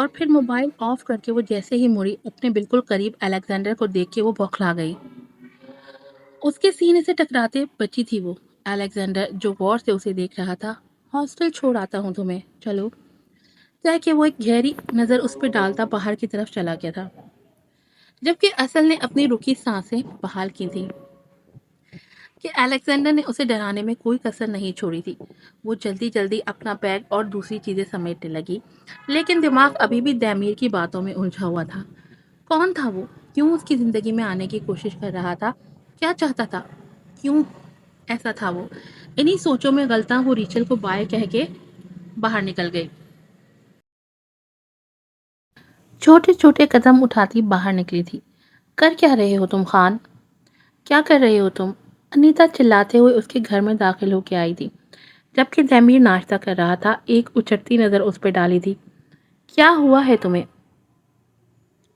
اور پھر mobile of کر کے وہ جیسے ہی مڑی اپنے بالکل قریب الیگزینڈر کو دیکھ کے وہ بوکھلا گئی۔ اس کے سینے سے ٹکراتے بچی تھی وہ۔ الیگزینڈر جو غور سے اسے دیکھ رہا تھا، ہاسٹل چھوڑ آتا ہوں تمہیں، چلو، کہہ کے وہ ایک گہری نظر اس پہ ڈالتا باہر کی طرف چلا گیا تھا، جبکہ اصل نے اپنی رکی سانسیں بحال کی تھی کہ الیگزینڈر نے اسے ڈرانے میں کوئی کسر نہیں چھوڑی تھی۔ وہ جلدی جلدی اپنا بیگ اور دوسری چیزیں سمیٹنے لگی، لیکن دماغ ابھی بھی دیمیر کی باتوں میں الجھا ہوا تھا۔ کون تھا وہ؟ کیوں اس کی زندگی میں آنے کی کوشش کر رہا تھا؟ کیا چاہتا تھا؟ کیوں ایسا تھا وہ؟ انہی سوچوں میں غلطاں وہ ریچل کو بائے کہہ کے باہر نکل گئی۔ چھوٹے چھوٹے قدم اٹھاتی باہر نکلی تھی۔ کر کیا رہے ہو تم خان؟ کیا کر رہے ہو تم؟ انیتا چلاتے ہوئے اس کے گھر میں داخل ہو کے آئی تھی، جبکہ دیمیر ناشتہ کر رہا تھا۔ ایک اچھڑتی نظر اس پہ ڈالی تھی۔ کیا ہوا ہے تمہیں؟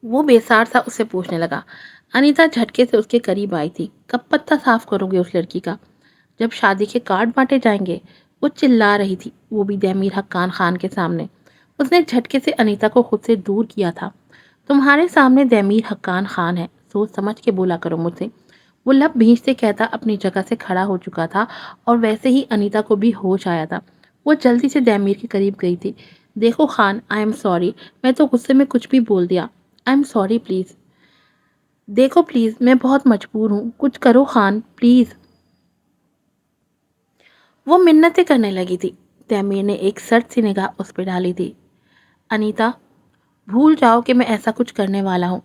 وہ بےسار سا اس سے پوچھنے لگا۔ انیتا جھٹکے سے اس کے قریب آئی تھی۔ کب پتہ صاف کرو گے اس لڑکی کا؟ جب شادی کے کارڈ بانٹے جائیں گے؟ وہ چلا رہی تھی، وہ بھی دیمیر حقان خان کے سامنے۔ اس نے جھٹکے سے انیتا کو خود سے دور کیا تھا۔ تمہارے سامنے دیمیر حقان خان ہے، سوچ سمجھ کے بولا کرو مجھ سے۔ وہ لب بھینچتے کہتا اپنی جگہ سے کھڑا ہو چکا تھا، اور ویسے ہی انیتا کو بھی ہوش آیا تھا۔ وہ جلدی سے دیمیر کے قریب گئی تھی۔ دیکھو خان، آئی ایم سوری، میں تو غصے میں کچھ بھی بول دیا۔ I am sorry please. دیکھو پلیز، میں بہت مجبور ہوں، کچھ کرو خان پلیز۔ وہ منتیں کرنے لگی تھی۔ دیمیر نے ایک سرد سی نگاہ اس پہ ڈالی تھی۔ انیتا، بھول جاؤ کہ میں ایسا کچھ کرنے والا ہوں۔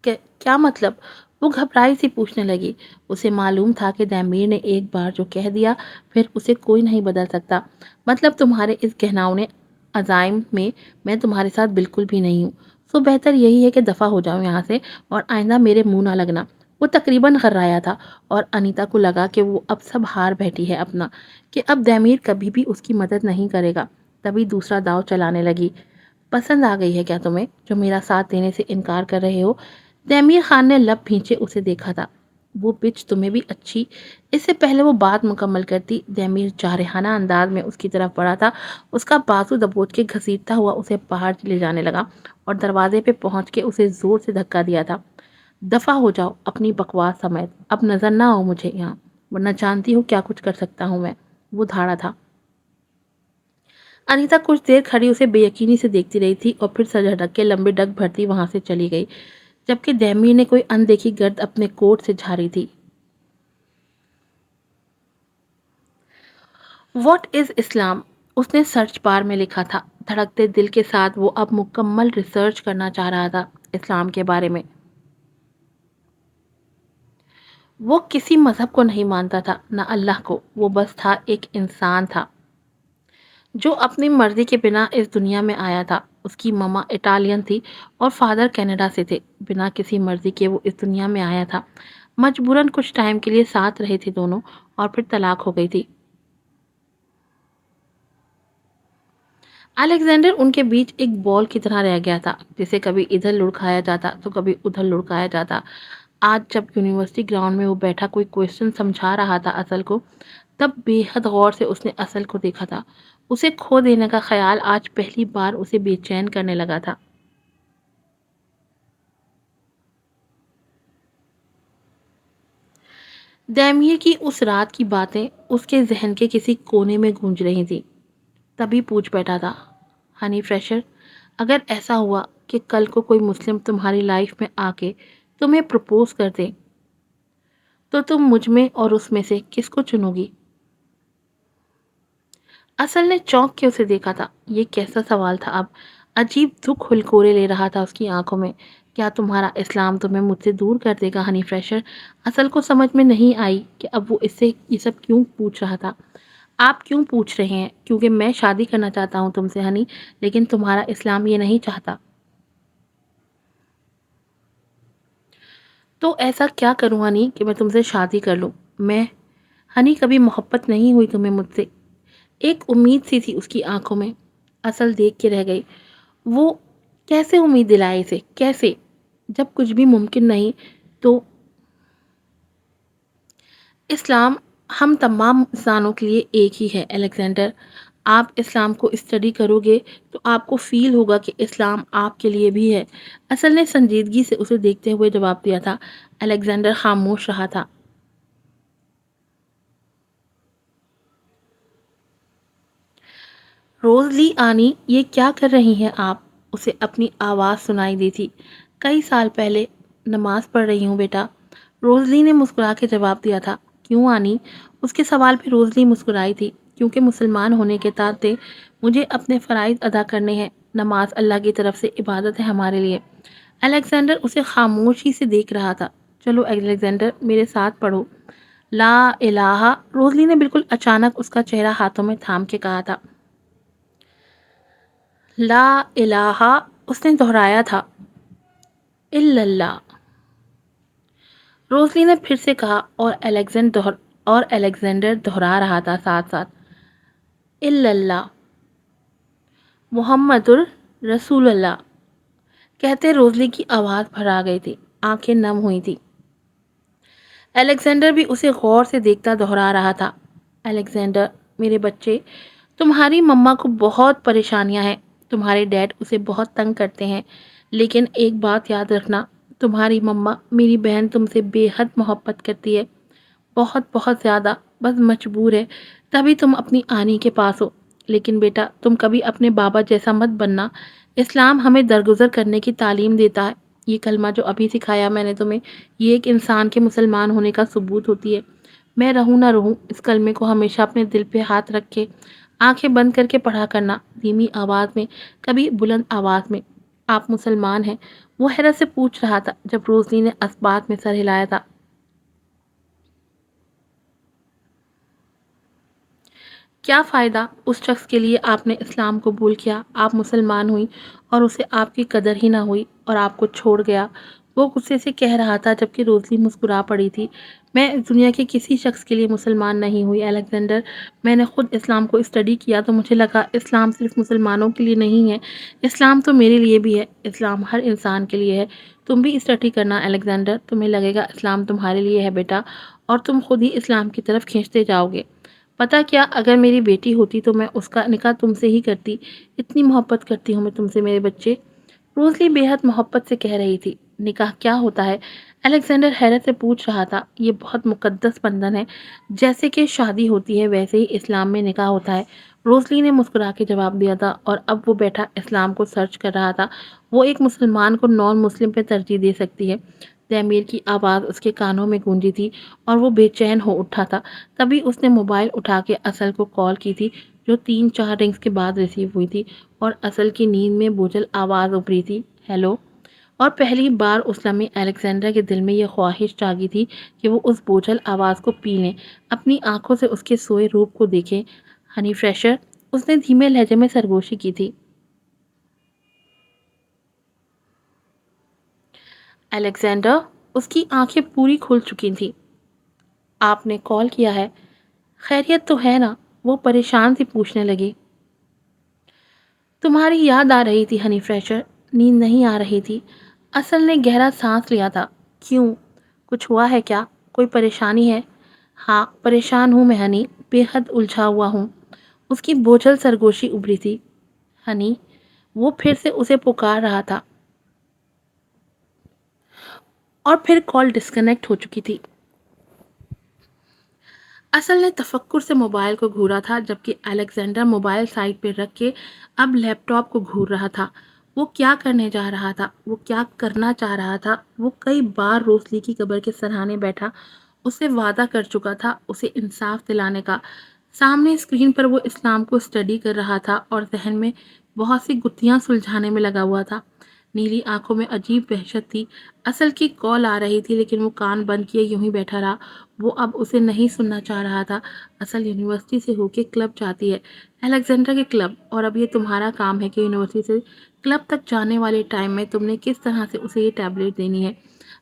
کیا مطلب؟ وہ گھبرائی سی پوچھنے لگی۔ اسے معلوم تھا کہ دیمیر نے ایک بار جو کہہ دیا پھر اسے کوئی نہیں بدل سکتا۔ مطلب تمہارے اس گہناؤنے عزائم میں تمہارے ساتھ بالکل بھی نہیں ہوں، سو بہتر یہی ہے کہ دفع ہو جاؤ یہاں سے، اور آئندہ میرے منہ نہ لگنا۔ وہ تقریباً غرایا تھا، اور انیتا کو لگا کہ وہ اب سب ہار بیٹھی ہے اپنا، کہ اب دیمیر کبھی بھی اس کی مدد نہیں کرے گا۔ تبھی دوسرا داؤ چلانے لگی۔ پسند آ گئی ہے کیا تمہیں، جو میرا ساتھ دینے سے انکار کر رہے ہو؟ دیمیر خان نے لب بھینچے اسے دیکھا تھا۔ وہ بچ تمہیں بھی اچھی۔ اس سے پہلے وہ بات مکمل کرتی، دیمیر جارحانہ انداز میں اس کی طرف بڑھا تھا۔ اس کا بازو دبوچ کے گھسیٹتا ہوا اسے باہر لے جانے لگا، اور دروازے پہ پہنچ کے اسے زور سے دھکا دیا تھا۔ دفع ہو جاؤ اپنی بکواس سمیت، اب نظر نہ آؤ مجھے یہاں، ورنہ جانتی ہوں کیا کچھ کر سکتا ہوں میں۔ وہ دھاڑا تھا۔ انیتا کچھ دیر کھڑی اسے بے یقینی سے دیکھتی رہی تھی، اور پھر سر جھٹک کے لمبے ڈگ بھرتی وہاں سے چلی گئی، جبکہ دیمیر نے کوئی اندیکھی گرد اپنے کوٹ سے جھاڑی تھی۔ واٹ از اسلام؟ اس نے سرچ بار میں لکھا تھا۔ دھڑکتے دل کے ساتھ وہ اب مکمل ریسرچ کرنا چاہ رہا تھا اسلام کے بارے میں۔ وہ کسی مذہب کو نہیں مانتا تھا، نہ اللہ کو، وہ بس تھا ایک انسان تھا جو اپنی مرضی کے بنا اس دنیا میں آیا تھا۔ اس کی ماما اٹالین تھی اور فادر کینیڈا سے تھے۔ بنا کسی مرضی کے وہ اس دنیا میں آیا تھا۔ مجبوراً کچھ ٹائم کے لیے ساتھ رہے تھے دونوں، اور پھر طلاق ہو گئی تھی۔ الیگزینڈر ان کے بیچ ایک بال کی طرح رہ گیا تھا، جسے کبھی ادھر لڑکایا جاتا تو کبھی ادھر لڑکایا جاتا۔ آج جب یونیورسٹی گراؤنڈ میں وہ بیٹھا کوئی کوئسچن سمجھا رہا تھا اصل کو، تب بے حد غور سے اس نے اصل کو دیکھا تھا۔ اسے کھو دینے کا خیال آج پہلی بار اسے بے چین کرنے لگا تھا۔ دیمیر کی اس رات کی باتیں اس کے ذہن کے کسی کونے میں گونج رہی تھی۔ تبھی پوچھ بیٹھا تھا، ہنی فریشر، اگر ایسا ہوا کہ کل کو کوئی مسلم تمہاری لائف میں آ کے تمہیں پرپوز کر دے، تو تم مجھ میں اور اس میں سے کس کو چنو گی؟ اصل نے چونک کے اسے دیکھا تھا۔ یہ کیسا سوال تھا اب؟ عجیب دکھ ہلکورے لے رہا تھا اس کی آنکھوں میں۔ کیا تمہارا اسلام تمہیں مجھ سے دور کر دے گا ہنی فریشر؟ اصل کو سمجھ میں نہیں آئی کہ اب وہ اس سے یہ سب کیوں پوچھ رہا تھا۔ آپ کیوں پوچھ رہے ہیں؟ کیونکہ میں شادی کرنا چاہتا ہوں تم سے ہنی، لیکن تمہارا اسلام یہ نہیں چاہتا۔ تو ایسا کیا کروں ہنی کہ میں تم سے شادی کر لوں؟ میں ہنی، کبھی محبت نہیں ہوئی تمہیں مجھ سے؟ ایک امید سی تھی اس کی آنکھوں میں۔ اصل دیکھ کے رہ گئی۔ وہ کیسے امید دلائے اسے؟ کیسے؟ جب کچھ بھی ممکن نہیں تو اسلام ہم تمام انسانوں کے لیے ایک ہی ہے الیگزینڈر۔ آپ اسلام کو اسٹڈی کرو گے تو آپ کو فیل ہوگا کہ اسلام آپ کے لیے بھی ہے۔ اصل نے سنجیدگی سے اسے دیکھتے ہوئے جواب دیا تھا۔ الیگزینڈر خاموش رہا تھا۔ روزلی آنی، یہ کیا کر رہی ہیں آپ؟ اسے اپنی آواز سنائی دی تھی۔ کئی سال پہلے نماز پڑھ رہی ہوں بیٹا، روزلی نے مسکرا کے جواب دیا تھا۔ کیوں آنی؟ اس کے سوال پہ روزلی مسکرائی تھی۔ کیونکہ مسلمان ہونے کے ناطے مجھے اپنے فرائض ادا کرنے ہیں۔ نماز اللہ کی طرف سے عبادت ہے ہمارے لیے۔ الیگزینڈر اسے خاموشی سے دیکھ رہا تھا۔ چلو الیگزینڈر، میرے ساتھ پڑھو۔ لا الہ، روزلی نے بالکل اچانک اس کا چہرہ ہاتھوں میں تھام کے کہا تھا۔ لا الہ، اس نے دہرایا تھا۔ الا اللہ، روزلی نے پھر سے کہا اور الیگزینڈر دہرا رہا تھا ساتھ ساتھ۔ الا اللہ، محمد الرسول اللہ، کہتے روزلی کی آواز بھر آ گئی تھی، آنکھیں نم ہوئی تھی۔ الیگزینڈر بھی اسے غور سے دیکھتا دہرا رہا تھا۔ الیگزینڈر، میرے بچے، تمہاری مما کو بہت پریشانیاں ہیں، تمہارے ڈیڈ اسے بہت تنگ کرتے ہیں، لیکن ایک بات یاد رکھنا، تمہاری مما، میری بہن، تم سے بے حد محبت کرتی ہے، بہت بہت زیادہ، بس مجبور ہے تبھی تم اپنی آنی کے پاس ہو۔ لیکن بیٹا، تم کبھی اپنے بابا جیسا مت بننا۔ اسلام ہمیں درگزر کرنے کی تعلیم دیتا ہے۔ یہ کلمہ جو ابھی سکھایا میں نے تمہیں، یہ ایک انسان کے مسلمان ہونے کا ثبوت ہوتی ہے۔ میں رہوں نہ رہوں، اس کلمے کو ہمیشہ اپنے دل پہ ہاتھ رکھ کے آنکھیں بند کر کے پڑھا کرنا، دھیمی آواز میں، کبھی بلند آواز میں۔ آپ مسلمان ہیں؟ وہ حیرت سے پوچھ رہا تھا جب روزلی نے اثبات میں سر ہلایا تھا۔ کیا فائدہ اس شخص کے لیے آپ نے اسلام قبول کیا، آپ مسلمان ہوئی اور اسے آپ کی قدر ہی نہ ہوئی اور آپ کو چھوڑ گیا؟ وہ غصے سے کہہ رہا تھا جبکہ روزلی مسکرا پڑی تھی۔ میں اس دنیا کے کسی شخص کے لیے مسلمان نہیں ہوئی الیگزینڈر، میں نے خود اسلام کو اسٹڈی کیا تو مجھے لگا اسلام صرف مسلمانوں کے لیے نہیں ہے، اسلام تو میرے لیے بھی ہے، اسلام ہر انسان کے لیے ہے۔ تم بھی اسٹڈی کرنا الیگزینڈر، تمہیں لگے گا اسلام تمہارے لیے ہے بیٹا، اور تم خود ہی اسلام کی طرف کھینچتے جاؤ گے۔ پتا کیا، اگر میری بیٹی ہوتی تو میں اس کا نکاح تم سے ہی کرتی، اتنی محبت کرتی ہوں میں تم سے میرے بچے۔ روزلی بے حد محبت سے کہہ رہی تھی۔ نکاح کیا ہوتا ہے؟ الیگزینڈر حیرت سے پوچھ رہا تھا۔ یہ بہت مقدس بندھن ہے، جیسے کہ شادی ہوتی ہے ویسے ہی اسلام میں نکاح ہوتا ہے، روزلی نے مسکرا کے جواب دیا تھا، اور اب وہ بیٹھا اسلام کو سرچ کر رہا تھا۔ وہ ایک مسلمان کو نان مسلم پہ ترجیح دے سکتی ہے؟ تعمیر کی آواز اس کے کانوں میں گونجی تھی اور وہ بے چین ہو اٹھا تھا۔ تبھی اس نے موبائل اٹھا کے اصل کو کال کی تھی، جو 3-4 رنگز کے بعد ریسیو ہوئی تھی، اور اصل کی نیند میں بوجھل آواز ابھری تھی، ہیلو۔ اور پہلی بار اس لمحے الیگزینڈر کے دل میں یہ خواہش جاگی تھی کہ وہ اس بوجھل آواز کو پی لیں، اپنی آنکھوں سے اس کے سوئے روپ کو دیکھیں۔ ہنی فریشر، اس نے دھیمے لہجے میں سرگوشی کی تھی۔ الیگزینڈر، اس کی آنکھیں پوری کھل چکی تھیں۔ آپ نے کال کیا ہے؟ خیریت تو ہے نا؟ وہ پریشان سی پوچھنے لگی۔ تمہاری یاد آ رہی تھی ہنی فریشر، نیند نہیں آ رہی تھی۔ اصل نے گہرا سانس لیا تھا۔ کیوں؟ کچھ ہوا ہے کیا؟ کوئی پریشانی ہے؟ ہاں، پریشان ہوں میں ہنی، بے حد الجھا ہوا ہوں۔ اس کی بوجھل سرگوشی ابھری تھی۔ ہنی، وہ پھر سے اسے پکار رہا تھا، اور پھر کال ڈسکنیکٹ ہو چکی تھی۔ اصل نے تفکر سے موبائل کو گھورا تھا، جبکہ الیگزینڈر موبائل سائڈ پہ رکھ کے اب لیپ ٹاپ کو گھور رہا تھا۔ وہ کیا کرنے جا رہا تھا؟ وہ کیا کرنا چاہ رہا تھا؟ وہ کئی بار روزلی کی قبر کے سرہانے بیٹھا، اسے وعدہ کر چکا تھا اسے انصاف دلانے کا۔ سامنے اسکرین پر وہ اسلام کو اسٹڈی کر رہا تھا اور ذہن میں بہت سی گتھیاں سلجھانے میں لگا ہوا تھا۔ نیلی آنکھوں میں عجیب وحشت تھی۔ اصل کی کال آ رہی تھی لیکن وہ کان بند کیے یوں ہی بیٹھا رہا، وہ اب اسے نہیں سننا چاہ رہا تھا۔ اصل یونیورسٹی سے ہو کے کلب جاتی ہے، الیگزینڈر کے کلب، اور اب یہ تمہارا کام ہے کہ یونیورسٹی سے کلب تک جانے والے ٹائم میں تم نے کس طرح سے اسے یہ ٹیبلٹ دینی ہے۔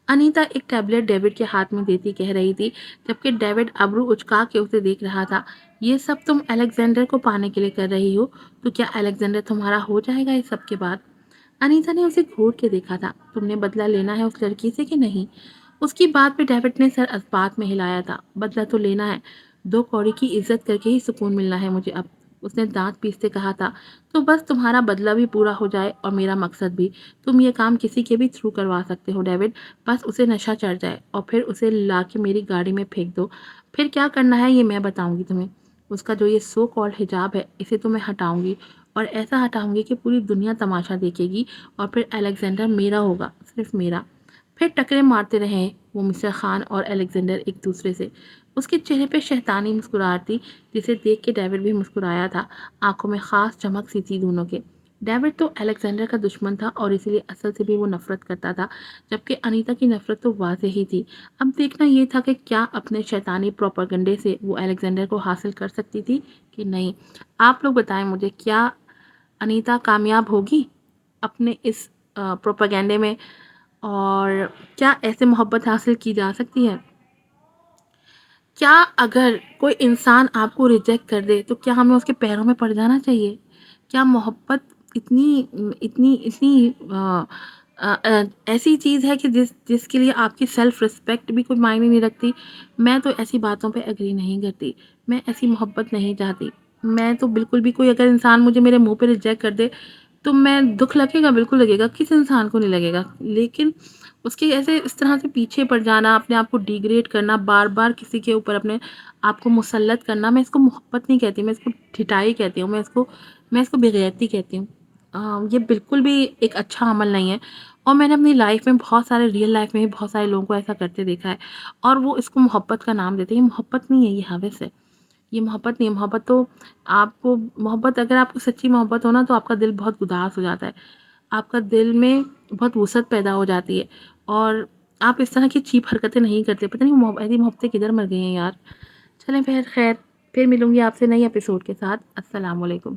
انیتا ایک ٹیبلٹ ڈیوڈ کے ہاتھ میں دیتی کہہ رہی تھی، جبکہ ڈیوڈ ابرو اچکا کے اسے دیکھ رہا تھا۔ یہ سب تم الیگزینڈر کو پانے کے لیے کر رہی ہو، تو کیا الیگزینڈر تمہارا ہو جائے گا اس سب کے بعد؟ انیتا نے اسے گھور کے دیکھا تھا۔ تم نے بدلہ لینا ہے اس لڑکی سے کہ نہیں؟ اس کی بات پہ ڈیوڈ نے سر اسبات میں ہلایا تھا۔ بدلہ تو لینا ہے، 2 کوڑی کی عزت کر کے ہی سکون ملنا ہے مجھے اب۔ اس نے دانت پیستے کہا تھا۔ تو بس تمہارا بدلہ بھی پورا ہو جائے اور میرا مقصد بھی۔ تم یہ کام کسی کے بھی تھرو کروا سکتے ہو ڈیوڈ، بس اسے نشہ چڑھ جائے اور پھر اسے لا کے میری گاڑی میں پھینک دو۔ پھر کیا کرنا ہے یہ میں بتاؤں گی تمہیں۔ اس کا جو یہ سو کالڈ حجاب ہے اسے تو میں ہٹاؤں گی، اور ایسا ہٹاؤں گی کہ پوری دنیا تماشا دیکھے گی، اور پھر الیگزینڈر میرا ہوگا، صرف میرا۔ پھر ٹکرے مارتے رہے وہ مسٹر خان اور الیگزینڈر ایک دوسرے سے۔ اس کے چہرے پہ شیطانی مسکراہٹ تھی جسے دیکھ کے ڈیوڈ بھی مسکرایا تھا۔ آنکھوں میں خاص چمک سی تھی دونوں کے۔ ڈیوڈ تو الیگزینڈر کا دشمن تھا اور اسی لیے اصل سے بھی وہ نفرت کرتا تھا، جبکہ انیتا کی نفرت تو واضح ہی تھی۔ اب دیکھنا یہ تھا کہ کیا اپنے شیطانی پروپیگنڈے سے وہ الیگزینڈر کو حاصل کر سکتی تھی کہ نہیں۔ آپ لوگ بتائیں مجھے، کیا انیتا کامیاب ہوگی اپنے اس پروپیگنڈے میں، اور کیا ایسے محبت حاصل کی جا سکتی ہے؟ کیا اگر کوئی انسان آپ کو ریجیکٹ کر دے تو کیا ہمیں اس کے پیروں میں پڑ جانا چاہیے؟ کیا محبت اتنی اتنی اتنی ایسی چیز ہے کہ جس کے لیے آپ کی سیلف رسپیکٹ بھی کوئی معنی نہیں رکھتی؟ میں تو ایسی باتوں پہ اگری نہیں کرتی، میں ایسی محبت نہیں چاہتی۔ میں تو بالکل بھی، کوئی اگر انسان مجھے میرے منہ پہ ریجیکٹ کر دے تو میں دکھ لگے گا، بالکل لگے گا، کس انسان کو نہیں لگے گا، لیکن اس کے ایسے اس طرح سے پیچھے پڑ جانا، اپنے آپ کو ڈیگریڈ کرنا، بار بار کسی کے اوپر اپنے آپ کو مسلط کرنا، میں اس کو محبت نہیں کہتی، میں اس کو ٹھٹائی کہتی ہوں، میں اس کو بےغیرتی کہتی ہوں۔ یہ بالکل بھی ایک اچھا عمل نہیں ہے، اور میں نے اپنی لائف میں بہت سارے، ریئل لائف میں بھی بہت سارے لوگوں کو ایسا کرتے دیکھا ہے، اور وہ اس کو محبت کا نام دیتے ہیں۔ یہ محبت نہیں ہے، یہ ہوس ہے، یہ محبت نہیں ہے۔ محبت تو آپ کو، محبت اگر آپ کو سچی محبت ہو نا تو آپ کا دل بہت اداس ہو جاتا ہے، آپ کا دل میں بہت وسعت پیدا ہو جاتی ہے، اور آپ اس طرح کی چیپ حرکتیں نہیں کرتے۔ پتہ نہیں ایسی محبتیں کدھر مر گئی ہیں یار۔ چلیں، خیر، پھر ملوں گی آپ سے نئی ایپیسوڈ کے ساتھ۔ السلام علیکم۔